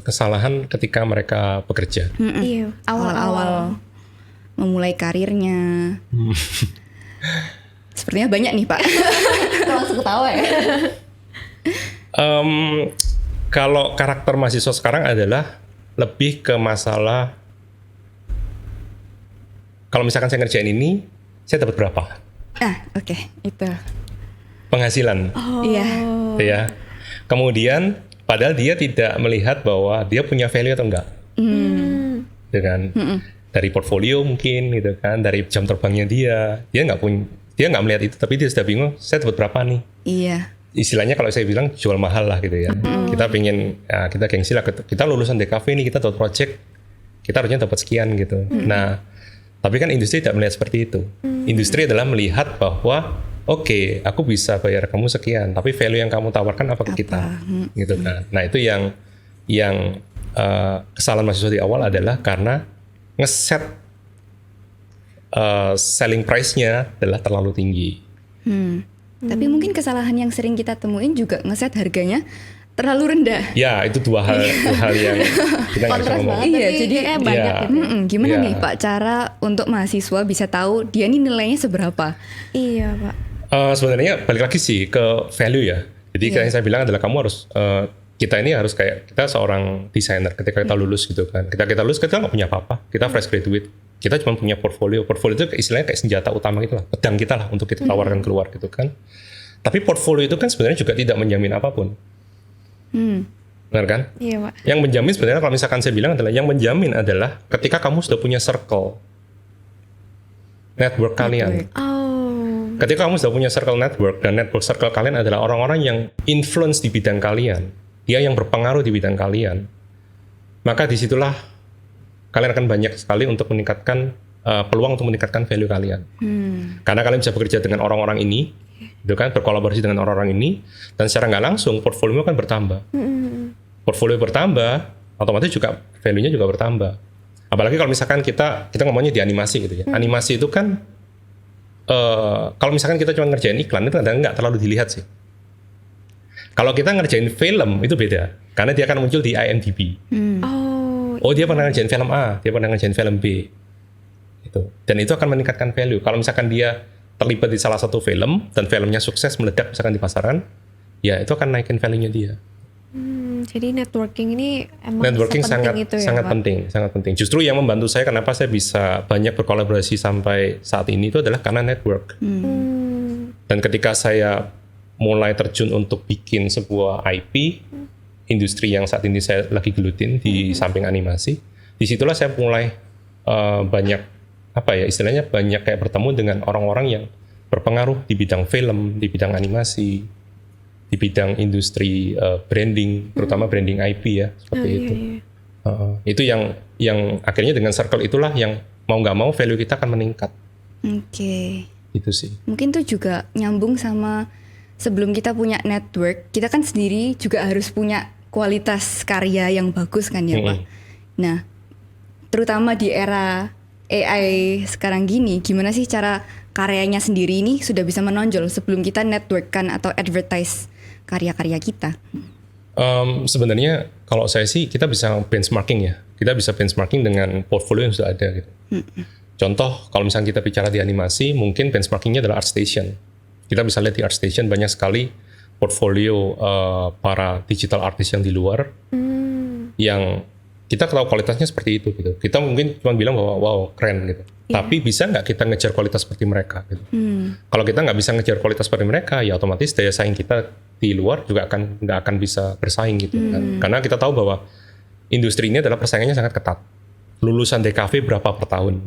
Kesalahan ketika mereka bekerja. Iya. Awal-awal memulai karirnya. Sepertinya banyak nih Pak. Langsung ketawa ya. Kalau karakter mahasiswa sekarang adalah lebih ke masalah, kalau misalkan saya ngerjain ini, saya dapat berapa Oke, itu. penghasilan, Iya. gitu ya. Kemudian padahal dia tidak melihat bahwa dia punya value atau enggak, gitu kan? Dari portfolio mungkin, gitu kan? Dari jam terbangnya dia nggak melihat itu, tapi dia sudah bingung, saya dapat berapa nih? Iya. Istilahnya kalau saya bilang jual mahal lah gitu ya. Kita pengen, kita gengsi lah, kita lulusan DKV nih, kita dapat project, kita harusnya dapat sekian gitu. Nah, tapi kan industri tidak melihat seperti itu. Industri adalah melihat bahwa oke, aku bisa bayar kamu sekian, tapi value yang kamu tawarkan apa ke kita, gitu kan. Nah itu yang kesalahan mahasiswa di awal adalah karena ngeset selling price-nya adalah terlalu tinggi. Tapi mungkin kesalahan yang sering kita temuin juga ngeset harganya terlalu rendah. Ya, itu dua hal yang kita nggak bisa Kontras ngomong. banget. Iya, Tapi jadi kayaknya banyak Iya. gitu. Gimana Iya. nih Pak cara untuk mahasiswa bisa tahu dia nih nilainya seberapa? Iya Pak. Sebenarnya balik lagi sih ke value ya. Jadi kayak yang saya bilang adalah kamu harus kita ini harus kayak kita seorang desainer ketika kita lulus gitu kan. Kita lulus kita nggak punya apa-apa. Kita fresh graduate. Kita cuma punya portfolio. Portfolio itu istilahnya kayak senjata utama gitu lah. Pedang kita lah untuk kita tawarkan keluar gitu kan. Tapi portfolio itu kan sebenarnya juga tidak menjamin apapun. Benar kan? Iya Pak. Yang menjamin sebenarnya kalau misalkan saya bilang adalah yang menjamin adalah ketika kamu sudah punya circle network kalian. Oh. Ketika kamu sudah punya circle network dan network circle kalian adalah orang-orang yang influence di bidang kalian, dia yang berpengaruh di bidang kalian, maka disitulah kalian akan banyak sekali untuk meningkatkan peluang untuk meningkatkan value kalian. Karena kalian bisa bekerja dengan orang-orang ini, gitu kan, berkolaborasi dengan orang-orang ini, dan secara nggak langsung portfolio akan bertambah. Portfolio bertambah, otomatis juga value-nya juga bertambah. Apalagi kalau misalkan kita ngomongnya di animasi gitu ya. Animasi itu kan kalau misalkan kita cuma ngerjain iklan itu kadang nggak terlalu dilihat sih. Kalau kita ngerjain film itu beda, karena dia akan muncul di IMDb. Oh dia pernah ngerjain film A, dia pernah ngerjain film B, gitu. Dan itu akan meningkatkan value. Kalau misalkan dia terlibat di salah satu film dan filmnya sukses meledak misalkan di pasaran, ya itu akan naikin value-nya dia. Jadi networking ini emang Networking sepenting itu ya sangat Pak? penting, sangat penting. Justru yang membantu saya kenapa saya bisa banyak berkolaborasi sampai saat ini itu adalah karena network. Dan ketika saya mulai terjun untuk bikin sebuah IP, industri yang saat ini saya lagi gelutin di samping animasi, disitulah saya mulai banyak apa ya istilahnya banyak kayak bertemu dengan orang-orang yang berpengaruh di bidang film, di bidang animasi, di bidang industri branding, terutama branding IP ya seperti itu. Itu yang akhirnya dengan circle itulah yang mau nggak mau value kita akan meningkat. Oke. Itu sih. Mungkin tuh juga nyambung sama sebelum kita punya network, kita kan sendiri juga harus punya kualitas karya yang bagus kan ya Pak. Nah, terutama di era AI sekarang gini, gimana sih cara karyanya sendiri ini sudah bisa menonjol sebelum kita network-kan atau advertise karya-karya kita? Sebenarnya kalau saya sih kita bisa benchmarking ya. Kita bisa benchmarking dengan portfolio yang sudah ada gitu. Contoh kalau misalnya kita bicara di animasi, mungkin benchmarkingnya adalah ArtStation. Kita bisa lihat di ArtStation banyak sekali portfolio para digital artist yang di luar yang kita tahu kualitasnya seperti itu gitu. Kita mungkin cuma bilang bahwa wow keren gitu. Tapi bisa nggak kita ngejar kualitas seperti mereka gitu. Kalau kita nggak bisa ngejar kualitas seperti mereka, ya otomatis daya saing kita di luar juga nggak akan bisa bersaing gitu kan. Karena kita tahu bahwa industri ini adalah persaingannya sangat ketat. Lulusan DKV berapa per tahun.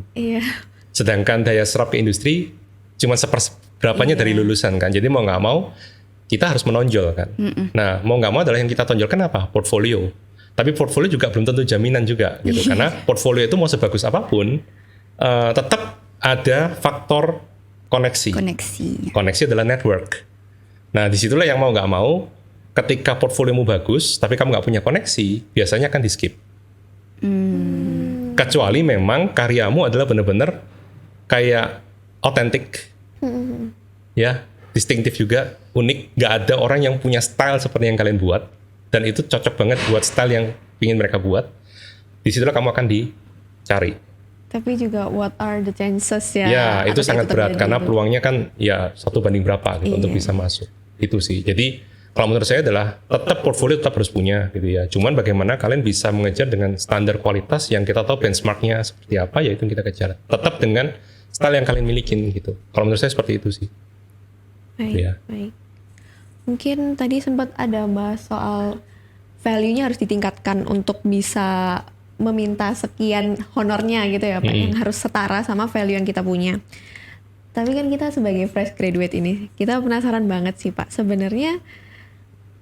Sedangkan daya serap ke industri cuma seperberapanya dari lulusan kan. Jadi mau nggak mau kita harus menonjol kan. Nah mau nggak mau adalah yang kita tonjolkan apa? Portfolio. Tapi portfolio juga belum tentu jaminan juga gitu. Karena portfolio itu mau sebagus apapun tetap ada faktor koneksi. Koneksi adalah network. Nah disitulah yang mau nggak mau ketika portfoliomu bagus tapi kamu nggak punya koneksi biasanya akan di skip. Kecuali memang karyamu adalah benar-benar kayak otentik, ya, distinktif juga, unik. Nggak ada orang yang punya style seperti yang kalian buat, dan itu cocok banget buat style yang ingin mereka buat. Disitulah kamu akan dicari. Tapi juga what are the chances ya? Ya, itu sangat berat karena gitu. peluangnya kan ya 1 banding berapa gitu untuk bisa masuk. Itu sih. Jadi kalau menurut saya adalah tetap portfolio tetap harus punya gitu ya. Cuman bagaimana kalian bisa mengejar dengan standar kualitas yang kita tahu benchmarknya seperti apa, ya itu yang kita kejar. Tetap dengan style yang kalian milikin gitu. Kalau menurut saya seperti itu sih. Baik. Mungkin tadi sempat ada bahas soal value-nya harus ditingkatkan untuk bisa meminta sekian honornya gitu ya Pak, yang harus setara sama value yang kita punya. Tapi kan kita sebagai fresh graduate ini, kita penasaran banget sih Pak, sebenarnya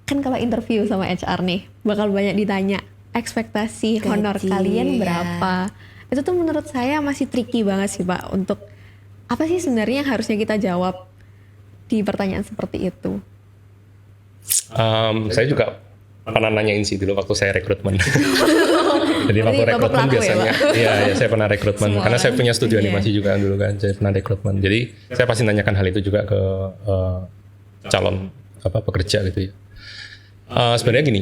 kan kalau interview sama HR nih, bakal banyak ditanya ekspektasi honor kalian berapa. Itu tuh menurut saya masih tricky banget sih Pak, untuk apa sih sebenarnya yang harusnya kita jawab di pertanyaan seperti itu. Saya juga pernah nanyain sih dulu waktu saya rekrutmen. Jadi waktu rekrutmen biasanya, ya saya pernah rekrutmen karena saya punya studio animasi juga dulu kan, saya pernah rekrutmen. Jadi saya pasti nanyakan hal itu juga ke calon pekerja gitu ya. Sebenarnya gini,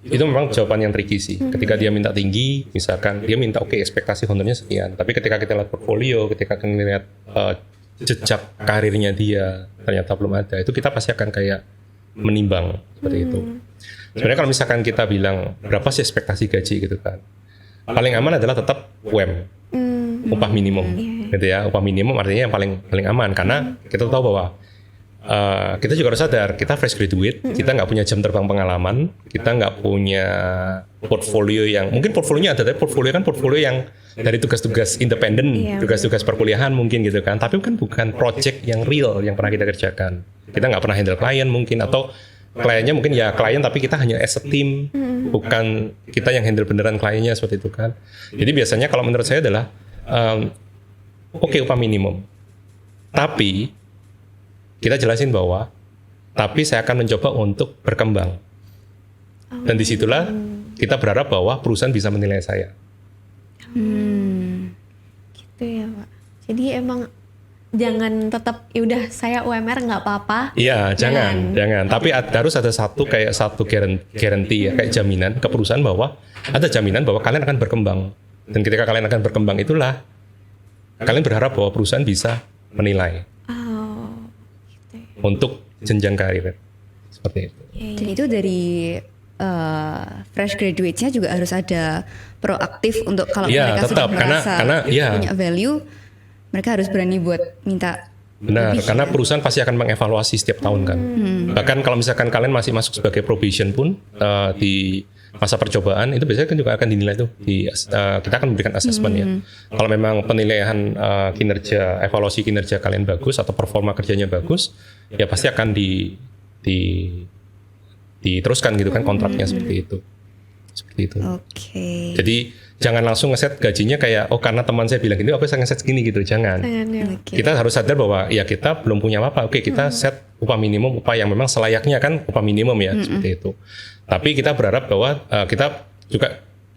itu memang jawaban yang tricky sih. Ketika dia minta tinggi, misalkan dia minta ekspektasi honornya sekian, tapi ketika kita lihat portfolio, ketika kita lihat jejak karirnya dia ternyata belum ada, itu kita pasti akan kayak menimbang seperti itu. Sebenarnya kalau misalkan kita bilang berapa sih ekspektasi gaji gitu kan, paling aman adalah tetap UM, upah minimum, gitu ya. Upah minimum artinya yang paling aman karena kita tahu bahwa kita juga harus sadar kita fresh graduate, kita nggak punya jam terbang pengalaman, kita nggak punya portfolio yang mungkin portfolionya ada, tapi portfolio yang dari tugas-tugas independen, tugas-tugas perkuliahan mungkin gitu kan, tapi kan bukan project yang real yang pernah kita kerjakan. Kita nggak pernah handle klien mungkin, atau kliennya mungkin ya klien tapi kita hanya as a team, bukan kita yang handle beneran kliennya seperti itu kan. Jadi biasanya kalau menurut saya adalah oke, upah minimum, tapi kita jelasin bahwa tapi saya akan mencoba untuk berkembang, dan disitulah kita berharap bahwa perusahaan bisa menilai saya. Gitu ya Pak. Jadi emang jangan tetap ya udah saya UMR nggak apa-apa. Iya, jangan. Tapi harus ada satu guarantee ya, kayak jaminan ke perusahaan bahwa ada jaminan bahwa kalian akan berkembang. Dan ketika kalian akan berkembang itulah kalian berharap bahwa perusahaan bisa menilai untuk jenjang karir seperti itu. Dan itu dari fresh graduate-nya juga harus ada proaktif untuk kalau mereka tetap, sudah merasa punya value, mereka harus berani buat minta. Benar, karena perusahaan pasti akan mengevaluasi setiap tahun kan. Bahkan kalau misalkan kalian masih masuk sebagai probation pun di masa percobaan itu biasanya kan juga akan dinilai tuh kita akan memberikan assessment ya. Kalau memang penilaian kinerja, evaluasi kinerja kalian bagus atau performa kerjanya bagus, ya pasti akan diteruskan gitu kan kontraknya seperti itu. Oke. Jadi jangan langsung ngeset gajinya kayak karena teman saya bilang gini, aku saya ngeset segini gitu, jangan. Oke. Kita harus sadar bahwa ya kita belum punya apa-apa. Oke, kita set upah minimum, upah yang memang selayaknya kan upah minimum ya seperti itu. Tapi kita berharap bahwa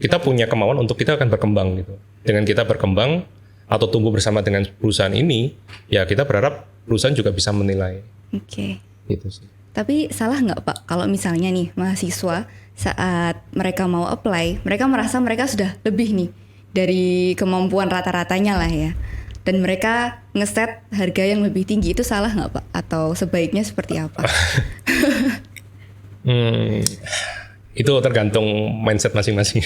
kita punya kemauan untuk kita akan berkembang gitu. Dengan kita berkembang atau tumbuh bersama dengan perusahaan ini, ya kita berharap perusahaan juga bisa menilai. Oke. Gitu sih. Tapi salah nggak Pak kalau misalnya nih mahasiswa saat mereka mau apply, mereka merasa mereka sudah lebih nih dari kemampuan rata-ratanya lah ya. Dan mereka ngeset harga yang lebih tinggi, itu salah nggak Pak? Atau sebaiknya seperti apa? Itu tergantung mindset masing-masing.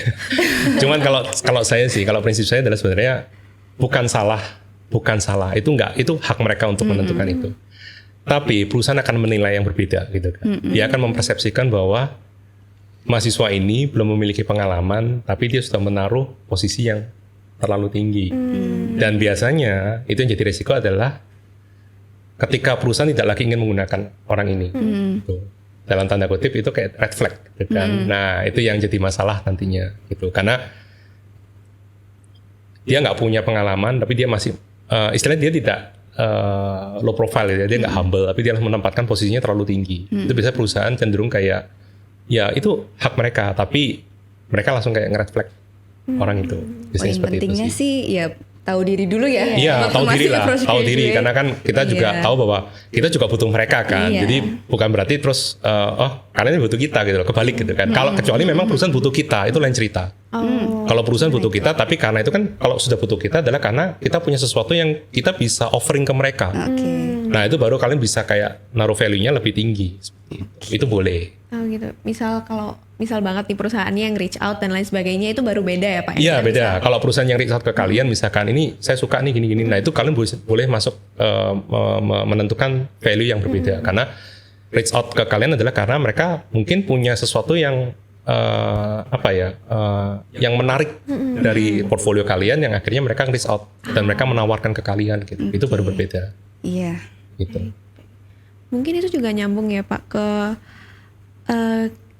Cuman kalau saya sih, kalau prinsip saya adalah sebenarnya bukan salah. Itu hak mereka untuk menentukan itu. Tapi perusahaan akan menilai yang berbeda gitu kan. Dia akan mempersepsikan bahwa mahasiswa ini belum memiliki pengalaman, tapi dia sudah menaruh posisi yang terlalu tinggi. Dan biasanya itu yang jadi resiko adalah ketika perusahaan tidak lagi ingin menggunakan orang ini. Gitu. Dalam tanda kutip itu kayak red flag gitu kan. Nah itu yang jadi masalah nantinya gitu. Karena dia nggak punya pengalaman, tapi dia masih istilahnya dia tidak low profile ya, dia nggak humble, tapi dia menempatkan posisinya terlalu tinggi. Itu biasanya perusahaan cenderung kayak ya itu hak mereka, tapi mereka langsung kayak nge-red flag orang itu. Biasanya seperti itu pentingnya sih ya tahu diri dulu ya. Iya, tahu diri lah, tahu diri karena kan kita juga tahu bahwa kita juga butuh mereka kan. Jadi bukan berarti terus karena ini butuh kita gitu loh, kebalik gitu kan. Kalau kecuali memang perusahaan butuh kita, itu lain cerita. Kalau perusahaan butuh kita, tapi karena itu kan kalau sudah butuh kita adalah karena kita punya sesuatu yang kita bisa offering ke mereka. Nah itu baru kalian bisa kayak naruh value-nya lebih tinggi. Itu boleh. Oh gitu. Misal banget nih perusahaannya yang reach out dan lain sebagainya, itu baru beda ya Pak? Iya beda. Kalau perusahaan yang reach out ke kalian, misalkan ini saya suka nih gini-gini, nah itu kalian boleh masuk menentukan value yang berbeda. Karena reach out ke kalian adalah karena mereka mungkin punya sesuatu yang yang menarik dari portfolio kalian, yang akhirnya mereka reach out dan mereka menawarkan ke kalian gitu. Itu baru berbeda. Iya. Gitu. Mungkin itu juga nyambung ya Pak ke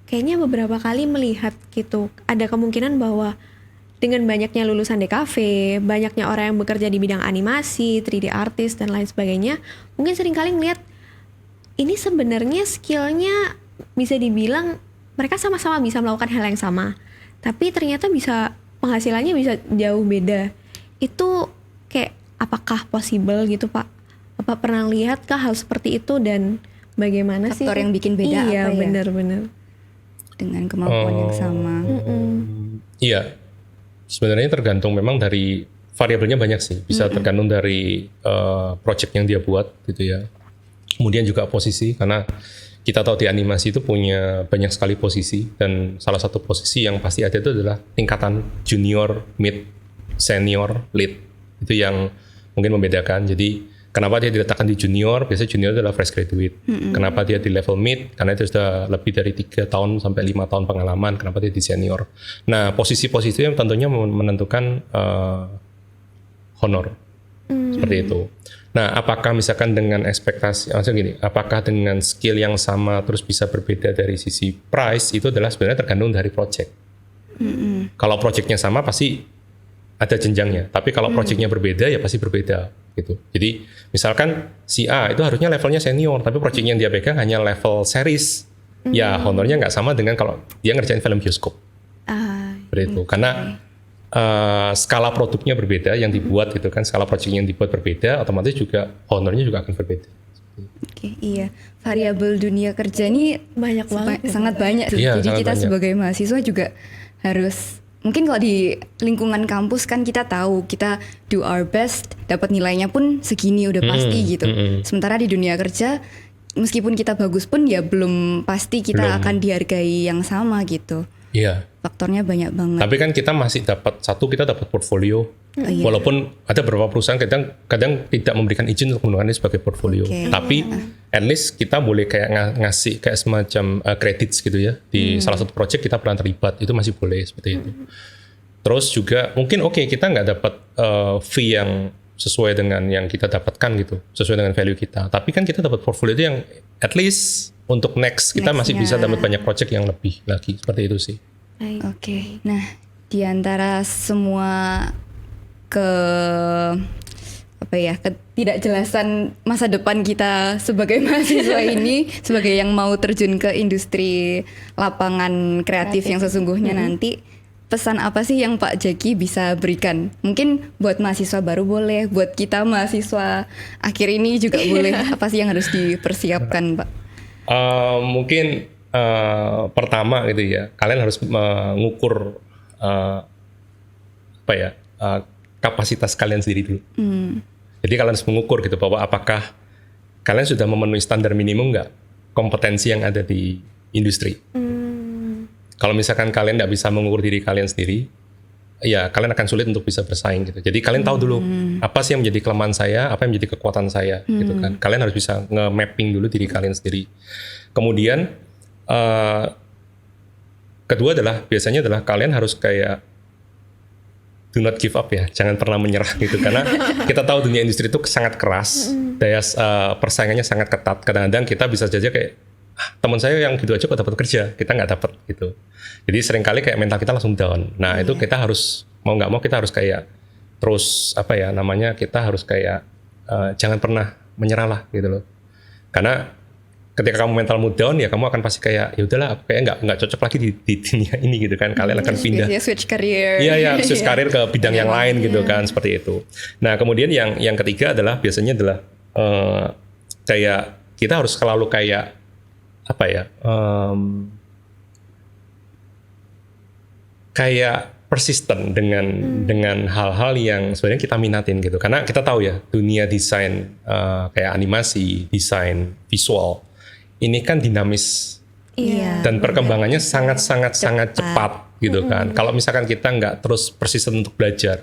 kayaknya beberapa kali melihat gitu, ada kemungkinan bahwa dengan banyaknya lulusan DKV, banyaknya orang yang bekerja di bidang animasi, 3D artist dan lain sebagainya, mungkin seringkali ngelihat ini sebenarnya skillnya bisa dibilang mereka sama-sama bisa melakukan hal yang sama, tapi ternyata bisa penghasilannya bisa jauh beda. Itu kayak apakah possible gitu Pak? Apa pernah lihat kah hal seperti itu dan bagaimana sih? Faktor yang bikin beda iya, apa ya? Benar-benar. Dengan kemampuan yang sama. Iya, sebenarnya tergantung memang dari variabelnya banyak sih. Bisa tergantung dari project yang dia buat gitu ya. Kemudian juga posisi, karena kita tahu di animasi itu punya banyak sekali posisi, dan salah satu posisi yang pasti ada itu adalah tingkatan junior, mid, senior, lead. Itu yang mungkin membedakan. Jadi kenapa dia diletakkan di junior? Biasanya junior adalah fresh graduate. Kenapa dia di level mid? Karena itu sudah lebih dari 3 tahun sampai 5 tahun pengalaman. Kenapa dia di senior? Nah, posisi-posisi yang tentunya menentukan honor. Seperti itu. Nah, apakah misalkan dengan ekspektasi, maksudnya gini, apakah dengan skill yang sama terus bisa berbeda dari sisi price? Itu adalah sebenarnya tergantung dari project. Kalau projectnya sama pasti ada jenjangnya. Tapi kalau projectnya berbeda ya pasti berbeda gitu. Jadi misalkan si A itu harusnya levelnya senior, tapi project yang dia pegang hanya level series. Ya honornya nggak sama dengan kalau dia ngerjain film bioskop. Seperti itu. Karena skala produknya berbeda yang dibuat gitu kan, skala project yang dibuat berbeda, otomatis juga honornya juga akan berbeda. Oke, iya. Variabel dunia kerja ini Banyak banget. sangat banyak. Iya, Jadi sangat kita banyak. sebagai mahasiswa juga harus, mungkin kalau di lingkungan kampus kan kita tahu kita do our best, dapat nilainya pun segini udah pasti gitu. Sementara di dunia kerja meskipun kita bagus pun ya belum pasti kita Belum. akan dihargai yang sama gitu. Iya. Faktornya banyak banget. Tapi kan kita masih kita dapat portfolio. iya. Walaupun ada beberapa perusahaan kadang tidak memberikan izin untuk menggunakannya sebagai portfolio. Oke. Tapi at least kita boleh kayak ngasih kayak semacam credits gitu ya. Di salah satu project kita pernah terlibat, itu masih boleh seperti itu. Terus juga mungkin kita nggak dapat fee yang sesuai dengan yang kita dapatkan gitu, sesuai dengan value kita. Tapi kan kita dapat portfolio itu yang at least untuk next kita masih bisa Nextnya. dapat banyak project yang lebih lagi, seperti itu sih. Oke. Nah, di antara semua ketidakjelasan masa depan kita sebagai mahasiswa ini, sebagai yang mau terjun ke industri lapangan kreatif yang sesungguhnya nanti, pesan apa sih yang Pak Jaki bisa berikan? Mungkin buat mahasiswa baru boleh, buat kita mahasiswa akhir ini juga boleh. Apa sih yang harus dipersiapkan, Pak? Mungkin pertama gitu ya, kalian harus mengukur kapasitas kalian sendiri dulu. Jadi kalian harus mengukur gitu bahwa apakah kalian sudah memenuhi standar minimum nggak kompetensi yang ada di industri. Kalau misalkan kalian nggak bisa mengukur diri kalian sendiri, ya kalian akan sulit untuk bisa bersaing gitu. Jadi kalian tahu dulu apa sih yang menjadi kelemahan saya, apa yang menjadi kekuatan saya, gitu kan. Kalian harus bisa nge-mapping dulu diri kalian sendiri. Kemudian kedua biasanya adalah kalian harus kayak do not give up ya, jangan pernah menyerah gitu. Karena kita tahu dunia industri itu sangat keras, daya persaingannya sangat ketat. Kadang-kadang kita bisa saja kayak teman saya yang gitu aja kok dapat kerja, kita nggak dapat gitu. Jadi seringkali kayak mental kita langsung down. Nah itu kita harus mau nggak mau kita harus kayak terus kita harus kayak jangan pernah menyerah lah gitu loh. Karena ketika kamu mentalmu down ya kamu akan pasti kayak ya udahlah aku kayak nggak cocok lagi di dunia ini gitu kan. Kalian akan pindah. Switch career. Iya switch karir ke bidang yang lain gitu kan, seperti itu. Nah kemudian yang ketiga biasanya adalah kayak kita harus selalu kayak kayak persisten dengan hal-hal yang sebenarnya kita minatin gitu. Karena kita tahu ya dunia desain kayak animasi, desain visual ini kan dinamis dan perkembangannya sangat cepat gitu kan. Kalau misalkan kita nggak terus persisten untuk belajar,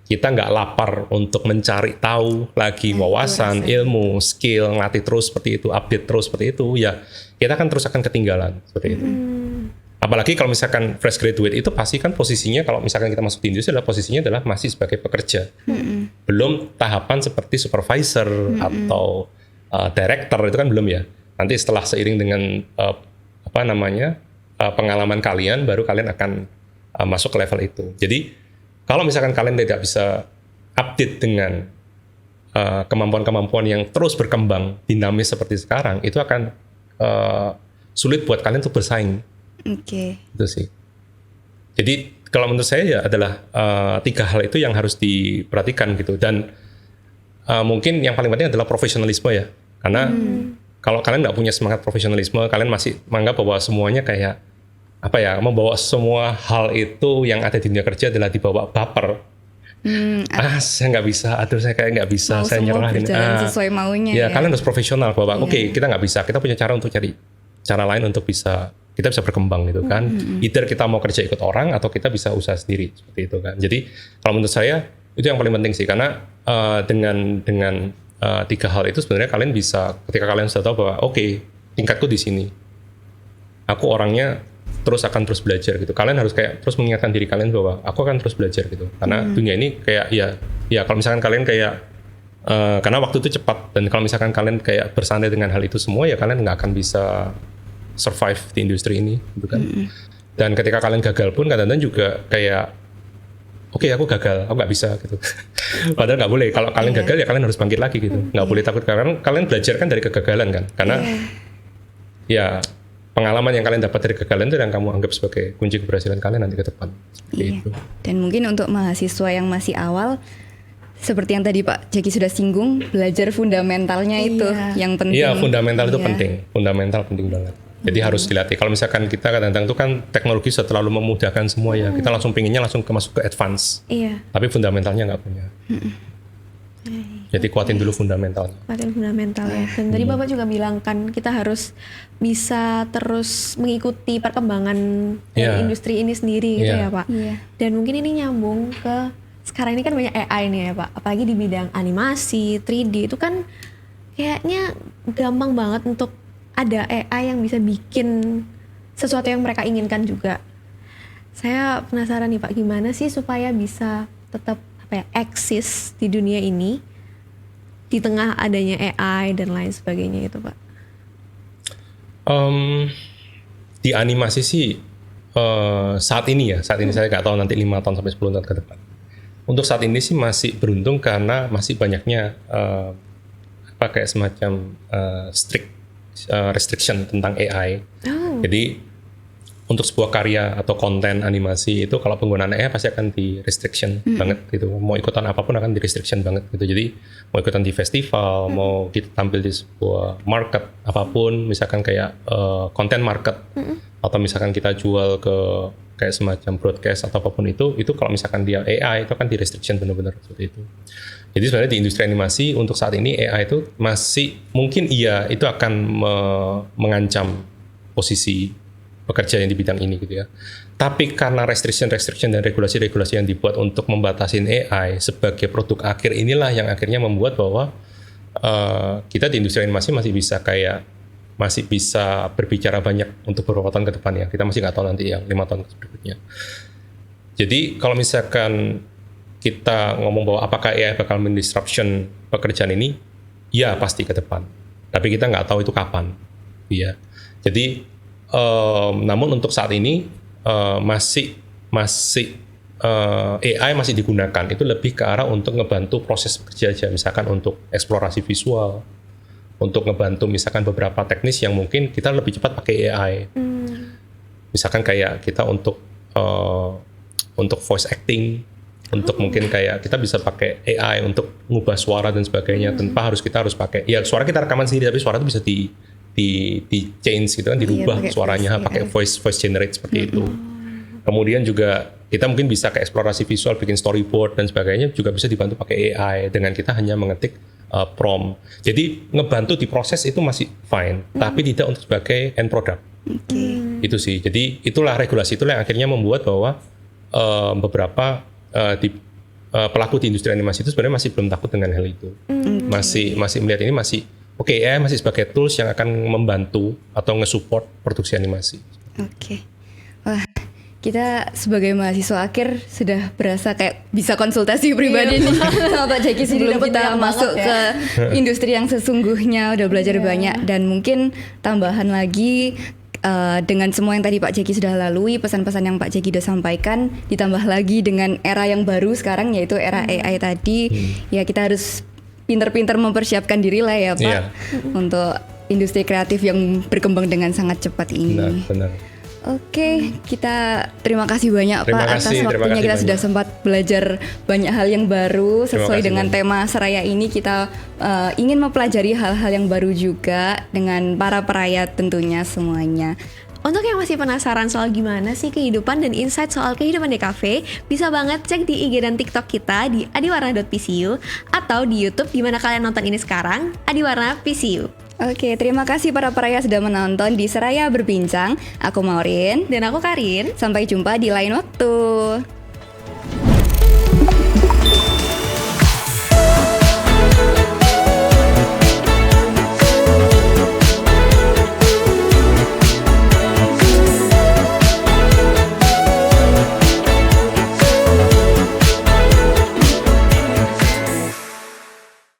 kita nggak lapar untuk mencari tahu lagi wawasan, ilmu, skill, ngelatih terus seperti itu, update terus seperti itu, ya kita kan terus akan ketinggalan seperti itu. Apalagi kalau misalkan fresh graduate itu pasti kan posisinya kalau misalkan kita masuk di industri adalah masih sebagai pekerja, belum tahapan seperti supervisor atau director, itu kan belum ya. Nanti setelah seiring dengan pengalaman kalian, baru kalian akan masuk ke level itu. Jadi kalau misalkan kalian tidak bisa update dengan kemampuan-kemampuan yang terus berkembang, dinamis seperti sekarang, itu akan sulit buat kalian untuk bersaing. Oke. Itu sih. Jadi kalau menurut saya ya adalah 3 hal itu yang harus diperhatikan gitu. Dan mungkin yang paling penting adalah profesionalisme ya. Karena kalau kalian nggak punya semangat profesionalisme, kalian masih menganggap bahwa semuanya kayak membawa semua hal itu yang ada di dunia kerja adalah dibawa baper. Saya nggak bisa, saya kayak nggak bisa, saya nyerah. Berjalan sesuai maunya. Ya, kalian harus profesional bahwa oke, kita nggak bisa, kita punya cara untuk cari cara lain untuk kita bisa berkembang gitu kan. Either kita mau kerja ikut orang atau kita bisa usaha sendiri seperti itu kan. Jadi kalau menurut saya itu yang paling penting sih, karena dengan 3 hal itu sebenarnya kalian bisa, ketika kalian sudah tahu bahwa oke, tingkatku di sini, aku orangnya akan terus belajar gitu. Kalian harus kayak terus mengingatkan diri kalian bahwa aku akan terus belajar gitu. Karena dunia ini kayak ya kalau misalkan kalian kayak karena waktu itu cepat, dan kalau misalkan kalian kayak bersantai dengan hal itu semua, ya kalian nggak akan bisa survive di industri ini gitu kan. Dan ketika kalian gagal pun kadang-kadang juga kayak oke, aku gagal, aku nggak bisa gitu. Padahal nggak boleh. Kalau kalian gagal ya kalian harus bangkit lagi gitu. Nggak boleh takut, karena kalian belajar kan dari kegagalan kan. Karena ya pengalaman yang kalian dapat dari kegagalan itu yang kamu anggap sebagai kunci keberhasilan kalian nanti ke depan. Seperti itu. Dan mungkin untuk mahasiswa yang masih awal, seperti yang tadi Pak Jaki sudah singgung, belajar fundamentalnya itu yang penting. Iya, fundamental itu penting. Fundamental penting banget. Jadi harus dilatih. Kalau misalkan kita kadang-kadang itu kan teknologi sudah terlalu memudahkan semua ya. Kita langsung pinginnya masuk ke advance. Tapi fundamentalnya nggak punya. Jadi kuatin dulu fundamentalnya. Kuatin fundamental ya. Dan tadi Bapak juga bilang kan kita harus bisa terus mengikuti perkembangan dari industri ini sendiri gitu ya Pak. Iya. Dan mungkin ini nyambung ke sekarang ini kan banyak AI nih ya Pak. Apalagi di bidang animasi, 3D itu kan kayaknya gampang banget untuk ada AI yang bisa bikin sesuatu yang mereka inginkan juga. Saya penasaran nih Pak, gimana sih supaya bisa tetap eksis di dunia ini di tengah adanya AI dan lain sebagainya itu Pak? Di animasi sih saat ini saya nggak tahu nanti 5 tahun sampai 10 tahun ke depan. Untuk saat ini sih masih beruntung karena masih banyaknya kayak semacam strict restriction tentang AI. Jadi untuk sebuah karya atau konten animasi itu kalau penggunaan AI pasti akan di restriction banget gitu. Mau ikutan apapun akan di restriction banget gitu. Jadi mau ikutan di festival, mau kita tampil di sebuah market apapun, misalkan kayak konten market atau misalkan kita jual ke kayak semacam broadcast atau apapun itu kalau misalkan dia AI itu kan di restriction benar-benar seperti itu. Jadi sebenarnya di industri animasi untuk saat ini AI itu masih mungkin itu akan mengancam posisi pekerja yang di bidang ini gitu ya. Tapi karena restriction dan regulasi-regulasi yang dibuat untuk membatasin AI sebagai produk akhir inilah yang akhirnya membuat bahwa kita di industri animasi masih bisa berbicara banyak untuk beberapa tahun ke depan ya. Kita masih nggak tahu nanti yang 5 tahun berikutnya. Jadi kalau misalkan kita ngomong bahwa apakah AI bakal mendisruption pekerjaan ini, ya pasti ke depan. Tapi kita nggak tahu itu kapan. Ya. Jadi namun untuk saat ini AI masih digunakan itu lebih ke arah untuk ngebantu proses kerja aja, misalkan untuk eksplorasi visual, untuk ngebantu misalkan beberapa teknis yang mungkin kita lebih cepat pakai AI. Misalkan kayak kita untuk voice acting, untuk mungkin kayak kita bisa pakai AI untuk ngubah suara dan sebagainya, tanpa kita harus pakai ya suara kita rekaman sendiri tapi suara itu bisa di change gitu kan, dirubah suaranya pakai voice generate seperti itu. Kemudian juga kita mungkin bisa ke eksplorasi visual, bikin storyboard dan sebagainya juga bisa dibantu pakai AI dengan kita hanya mengetik prompt. Jadi ngebantu di proses itu masih fine, tapi tidak untuk sebagai end product. Itu sih. Jadi regulasi itulah yang akhirnya membuat bahwa beberapa pelaku di industri animasi itu sebenarnya masih belum takut dengan hal itu. Masih melihat ini AI masih sebagai tools yang akan membantu atau nge-support produksi animasi. Wah, kita sebagai mahasiswa akhir sudah berasa kayak bisa konsultasi pribadi nih sama Pak Jeki sebelum kita masuk ke industri yang sesungguhnya, udah belajar banyak. Dan mungkin tambahan lagi dengan semua yang tadi Pak Jeki sudah lalui, pesan-pesan yang Pak Jeki sudah sampaikan, ditambah lagi dengan era yang baru sekarang yaitu era AI tadi, ya kita harus pinter-pinter mempersiapkan diri lah ya Pak, untuk industri kreatif yang berkembang dengan sangat cepat ini. Benar. Oke, kita terima kasih banyak Pak atas waktunya. Kita sudah sempat belajar banyak hal yang baru sesuai dengan tema Seraya ini. Kita ingin mempelajari hal-hal yang baru juga dengan para perayat tentunya semuanya. Untuk yang masih penasaran soal gimana sih kehidupan dan insight soal kehidupan DKV, bisa banget cek di IG dan TikTok kita di adiwarna.pcu atau di YouTube di mana kalian nonton ini sekarang, Adiwarna PCU. Oke, terima kasih para perayat sudah menonton di Seraya Berbincang. Aku Maureen dan aku Karin. Sampai jumpa di lain waktu.